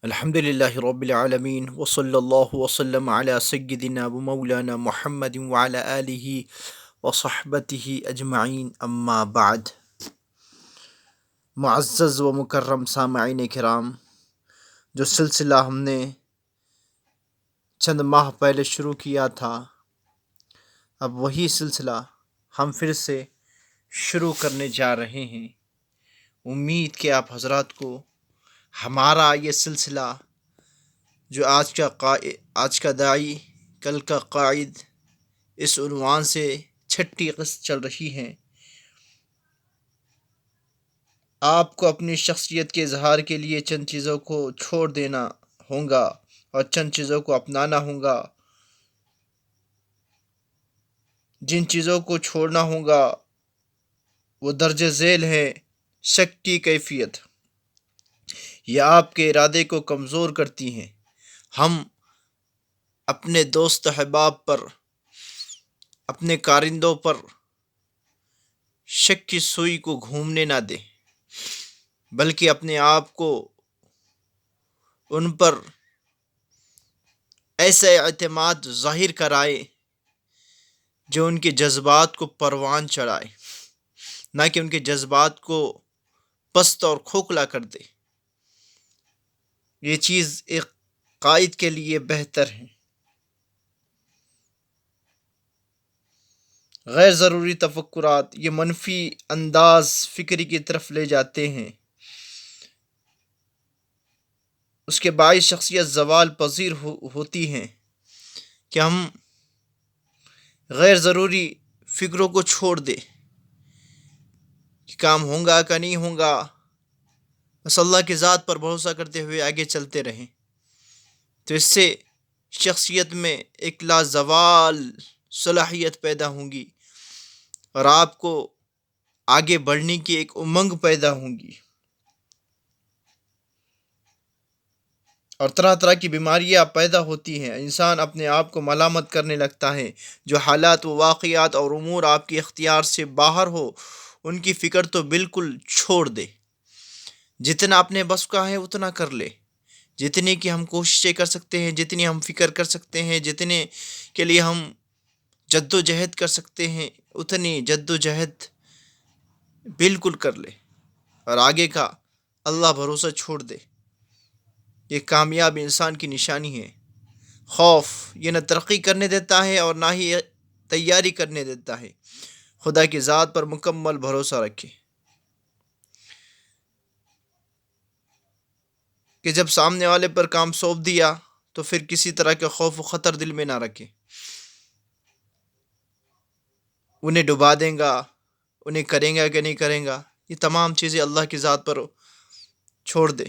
الحمد للہ رب العالمین وصلی اللہ وسلم علی سیدنا و مولانا محمد وعلی آلہ وصحبتہ اجمعین اما بعد۔ معزز و مکرم سامعین کرام، جو سلسلہ ہم نے چند ماہ پہلے شروع کیا تھا، اب وہی سلسلہ ہم پھر سے شروع کرنے جا رہے ہیں۔ امید کہ آپ حضرات کو ہمارا یہ سلسلہ جو آج کا داعی کل کا قائد اس عنوان سے چھٹی قسط چل رہی ہے، آپ کو اپنی شخصیت کے اظہار کے لیے چند چیزوں کو چھوڑ دینا ہوگا اور چند چیزوں کو اپنانا ہوگا۔ جن چیزوں کو چھوڑنا ہوگا وہ درج ذیل ہے: شک کی کیفیت، یہ آپ کے ارادے کو کمزور کرتی ہیں۔ ہم اپنے دوست احباب پر، اپنے کارندوں پر شک کی سوئی کو گھومنے نہ دیں، بلکہ اپنے آپ کو ان پر ایسے اعتماد ظاہر کرائے جو ان کے جذبات کو پروان چڑھائے، نہ کہ ان کے جذبات کو پست اور کھوکھلا کر دے۔ یہ چیز ایک قائد کے لیے بہتر ہے۔ غیر ضروری تفکرات یہ منفی انداز فکری کی طرف لے جاتے ہیں، اس کے باعث شخصیت زوال پذیر ہوتی ہیں کہ ہم غیر ضروری فکروں کو چھوڑ دیں کہ کام ہوگا کہ نہیں ہوگا، بس اللہ کی ذات پر بھروسہ کرتے ہوئے آگے چلتے رہیں۔ تو اس سے شخصیت میں ایک لازوال صلاحیت پیدا ہوگی اور آپ کو آگے بڑھنے کی ایک امنگ پیدا ہوگی، اور طرح طرح کی بیماریاں پیدا ہوتی ہیں۔ انسان اپنے آپ کو ملامت کرنے لگتا ہے۔ جو حالات و واقعات اور امور آپ کے اختیار سے باہر ہو، ان کی فکر تو بالکل چھوڑ دے۔ جتنا اپنے بس کا ہے اتنا کر لے، جتنی کی ہم کوششیں کر سکتے ہیں، جتنی ہم فکر کر سکتے ہیں، جتنے کے لیے ہم جد و جہد کر سکتے ہیں، اتنی جد و جہد بالکل کر لے اور آگے کا اللہ بھروسہ چھوڑ دے۔ یہ کامیاب انسان کی نشانی ہے۔ خوف یہ نہ ترقی کرنے دیتا ہے اور نہ ہی تیاری کرنے دیتا ہے۔ خدا کی ذات پر مکمل بھروسہ رکھے کہ جب سامنے والے پر کام سونپ دیا تو پھر کسی طرح کے خوف و خطر دل میں نہ رکھے۔ انہیں ڈبا دیں گا، انہیں کریں گا کہ نہیں کریں گا، یہ تمام چیزیں اللہ کی ذات پر چھوڑ دے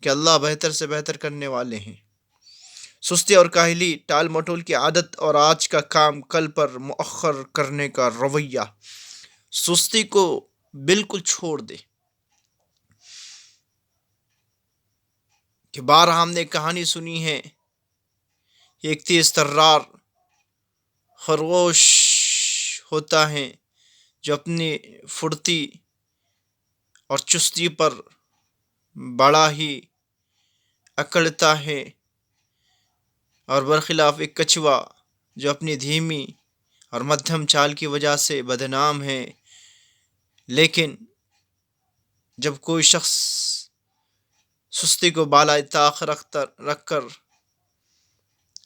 کہ اللہ بہتر سے بہتر کرنے والے ہیں۔ سستی اور کاہلی، ٹال مٹول کی عادت اور آج کا کام کل پر مؤخر کرنے کا رویہ، سستی کو بالکل چھوڑ دے۔ کہ بارہا ہم نے کہانی سنی ہے، ایک تیز ترار خرگوش ہوتا ہے جو اپنی پھرتی اور چستی پر بڑا ہی اکڑتا ہے، اور برخلاف ایک کچھوا جو اپنی دھیمی اور مدھم چال کی وجہ سے بدنام ہے۔ لیکن جب کوئی شخص سستی کو بالائے طاق رکھ کر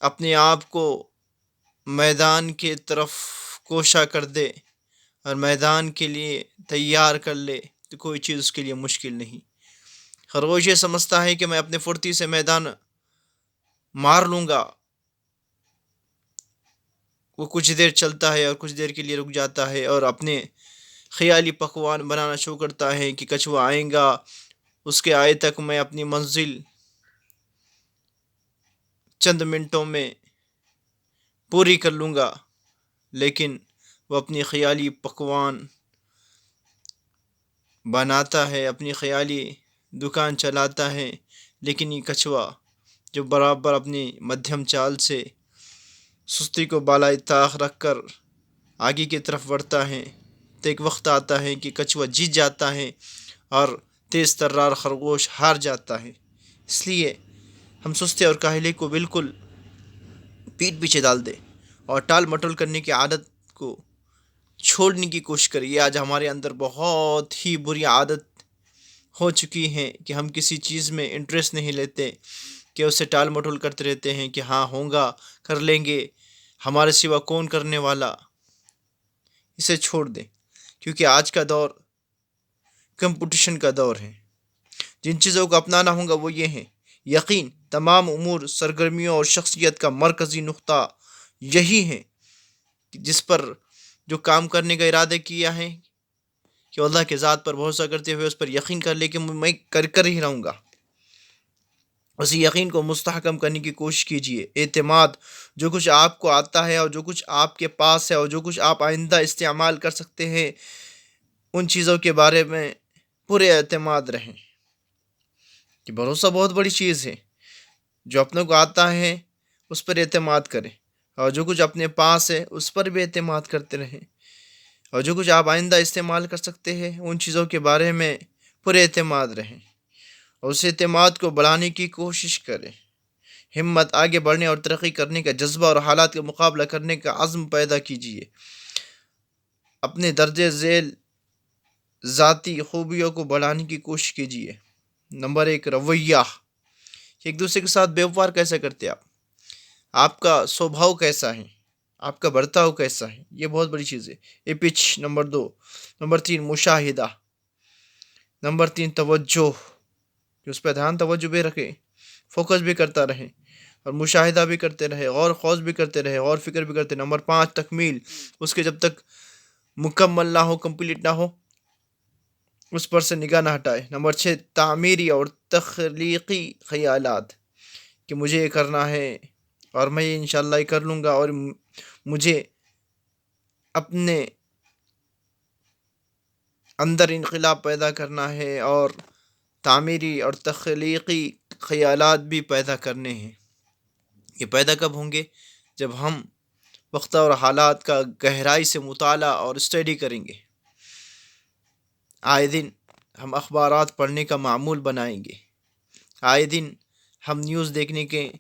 اپنے آپ کو میدان کی طرف کوشاں کر دے اور میدان کے لیے تیار کر لے تو کوئی چیز اس کے لیے مشکل نہیں۔ خرگوش یہ سمجھتا ہے کہ میں اپنے پھرتی سے میدان مار لوں گا، وہ کچھ دیر چلتا ہے اور کچھ دیر کے لیے رک جاتا ہے اور اپنے خیالی پکوان بنانا شروع کرتا ہے کہ کچھوا آئے گا، اس کے آئے تک میں اپنی منزل چند منٹوں میں پوری کر لوں گا۔ لیکن وہ اپنی خیالی پکوان بناتا ہے، اپنی خیالی دکان چلاتا ہے، لیکن یہ کچھوا جو برابر اپنی مدھم چال سے سستی کو بالائے طاق رکھ کر آگے کی طرف بڑھتا ہے، تو ایک وقت آتا ہے کہ کچھوا جیت جاتا ہے اور تیز ترار خرگوش ہار جاتا ہے۔ اس لیے ہم سستے اور کاہلی کو بالکل پیٹ پیچھے ڈال دیں اور ٹال مٹول کرنے کی عادت کو چھوڑنے کی کوشش کریں. یہ آج ہمارے اندر بہت ہی بری عادت ہو چکی ہے کہ ہم کسی چیز میں انٹرسٹ نہیں لیتے، کہ اسے ٹال مٹول کرتے رہتے ہیں کہ ہاں ہوگا، کر لیں گے، ہمارے سوا کون کرنے والا. اسے چھوڑ دیں، کیونکہ آج کا دور کمپٹیشن کا دور ہے. جن چیزوں کو اپنانا ہوگا وہ یہ ہیں: یقین. تمام امور، سرگرمیوں اور شخصیت کا مرکزی نقطہ یہی ہے کہ جس پر جو کام کرنے کا ارادہ کیا ہے کہ اللہ کے ذات پر بھروسہ کرتے ہوئے اس پر یقین کر لے کہ میں کر ہی رہوں گا. اسی یقین کو مستحکم کرنے کی کوشش کیجیے. اعتماد. جو کچھ آپ کو آتا ہے اور جو کچھ آپ کے پاس ہے اور جو کچھ آپ آئندہ استعمال کر سکتے ہیں، ان چیزوں کے بارے میں پورے اعتماد رہیں کہ بھروسہ بہت بڑی چیز ہے. جو اپنوں کو آتا ہے اس پر اعتماد کریں، اور جو کچھ اپنے پاس ہے اس پر بھی اعتماد کرتے رہیں، اور جو کچھ آپ آئندہ استعمال کر سکتے ہیں ان چیزوں کے بارے میں پورے اعتماد رہیں اور اس اعتماد کو بڑھانے کی کوشش کریں. ہمت. آگے بڑھنے اور ترقی کرنے کا جذبہ اور حالات کا مقابلہ کرنے کا عزم پیدا کیجیے. اپنے درجہ ذیل ذاتی خوبیوں کو بڑھانے کی کوشش کیجیے. نمبر 1. رویہ. ایک دوسرے کے ساتھ ویوہار کیسے کرتے آپ، آپ کا سوبھاؤ کیسا ہے، آپ کا برتاؤ کیسا ہے، یہ بہت بڑی چیز ہے. پچ. نمبر 2. نمبر 3. مشاہدہ. نمبر 3. توجہ، کہ اس پہ دھیان توجہ بھی رکھیں، فوکس بھی کرتا رہیں اور مشاہدہ بھی کرتے رہے، غور خوض بھی کرتے رہے، اور فکر بھی کرتے. نمبر 5. تکمیل. اس کے جب تک مکمل نہ ہو، کمپلیٹ نہ ہو، اس پر سے نگاہ نہ ہٹائے. نمبر 6. تعمیری اور تخلیقی خیالات، کہ مجھے یہ کرنا ہے اور میں انشاءاللہ یہ کر لوں گا، اور مجھے اپنے اندر انقلاب پیدا کرنا ہے اور تعمیری اور تخلیقی خیالات بھی پیدا کرنے ہیں. یہ پیدا کب ہوں گے؟ جب ہم وقت اور حالات کا گہرائی سے مطالعہ اور اسٹڈی کریں گے. آئے دن ہم اخبارات پڑھنے کا معمول بنائیں گے، آئے دن ہم نیوز دیکھنے کے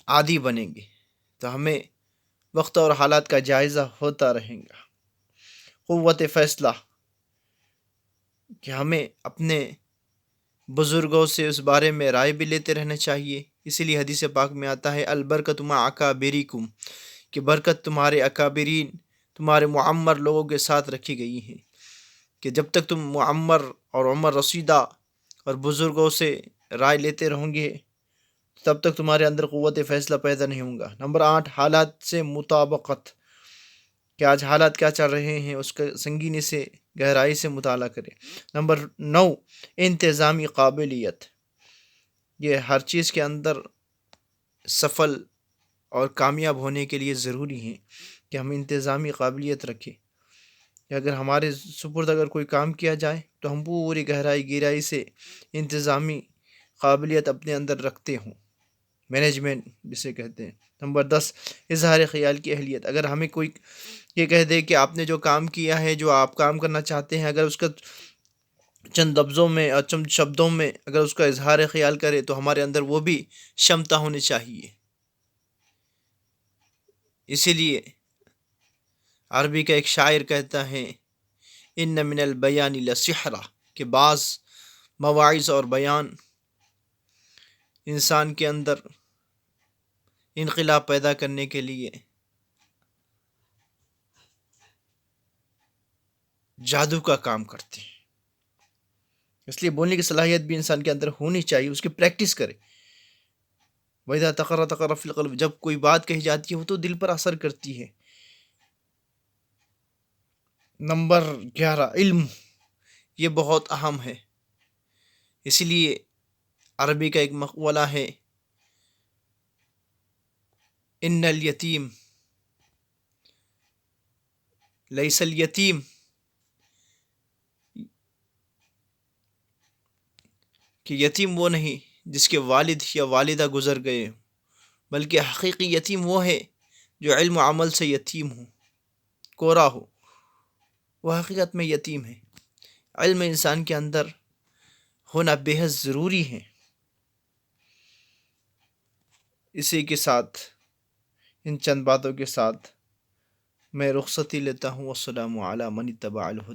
عادی بنیں گے، تو ہمیں وقت اور حالات کا جائزہ ہوتا رہے گا. قوت فیصلہ، کہ ہمیں اپنے بزرگوں سے اس بارے میں رائے بھی لیتے رہنا چاہیے. اسی لیے حدیث پاک میں آتا ہے البرکۃ مع اکابرکم، کہ برکت تمہارے اکابرین، تمہارے معمر لوگوں کے ساتھ رکھی گئی ہے. کہ جب تک تم معمر اور عمر رسیدہ اور بزرگوں سے رائے لیتے رہو گے تب تک تمہارے اندر قوت فیصلہ پیدا نہیں ہوگا. نمبر 8. حالات سے مطابقت، کہ آج حالات کیا چل رہے ہیں اس کا سنگینی سے، گہرائی سے مطالعہ کریں. نمبر 9. انتظامی قابلیت، یہ ہر چیز کے اندر سفل اور کامیاب ہونے کے لیے ضروری ہے کہ ہم انتظامی قابلیت رکھیں، کہ اگر ہمارے سپرد اگر کوئی کام کیا جائے تو ہم پوری گہرائی سے انتظامی قابلیت اپنے اندر رکھتے ہوں، مینجمنٹ جسے کہتے ہیں. نمبر 10. اظہار خیال کی اہلیت، اگر ہمیں کوئی یہ کہہ دے کہ آپ نے جو کام کیا ہے، جو آپ کام کرنا چاہتے ہیں، اگر اس کا چند لفظوں میں اور چند شبدوں میں اگر اس کا اظہار خیال کرے تو ہمارے اندر وہ بھی شمتا ہونی چاہیے. اسی لیے عربی کا ایک شاعر کہتا ہے ان من البیان لسحرہ، کہ بعض مواعظ اور بیان انسان کے اندر انقلاب پیدا کرنے کے لیے جادو کا کام کرتے ہیں. اس لیے بولنے کی صلاحیت بھی انسان کے اندر ہونی چاہیے، اس کی پریکٹس کرے. وَإِذَا تَقَرَّ فِي الْقَلْبِ، جب کوئی بات کہی جاتی ہے وہ تو دل پر اثر کرتی ہے. نمبر 11. علم، یہ بہت اہم ہے. اسی لیے عربی کا ایک مقولہ ہے ان الیتیم لیس الیتیم، کہ یتیم وہ نہیں جس کے والد یا والدہ گزر گئے، بلکہ حقیقی یتیم وہ ہے جو علم و عمل سے یتیم ہو، کورا ہو، وہ حقیقت میں یتیم ہے. علم انسان کے اندر ہونا بے حد ضروری ہے. اسی کے ساتھ، ان چند باتوں کے ساتھ میں رخصتی لیتا ہوں۔ والسلام علی من اتبع الہدی۔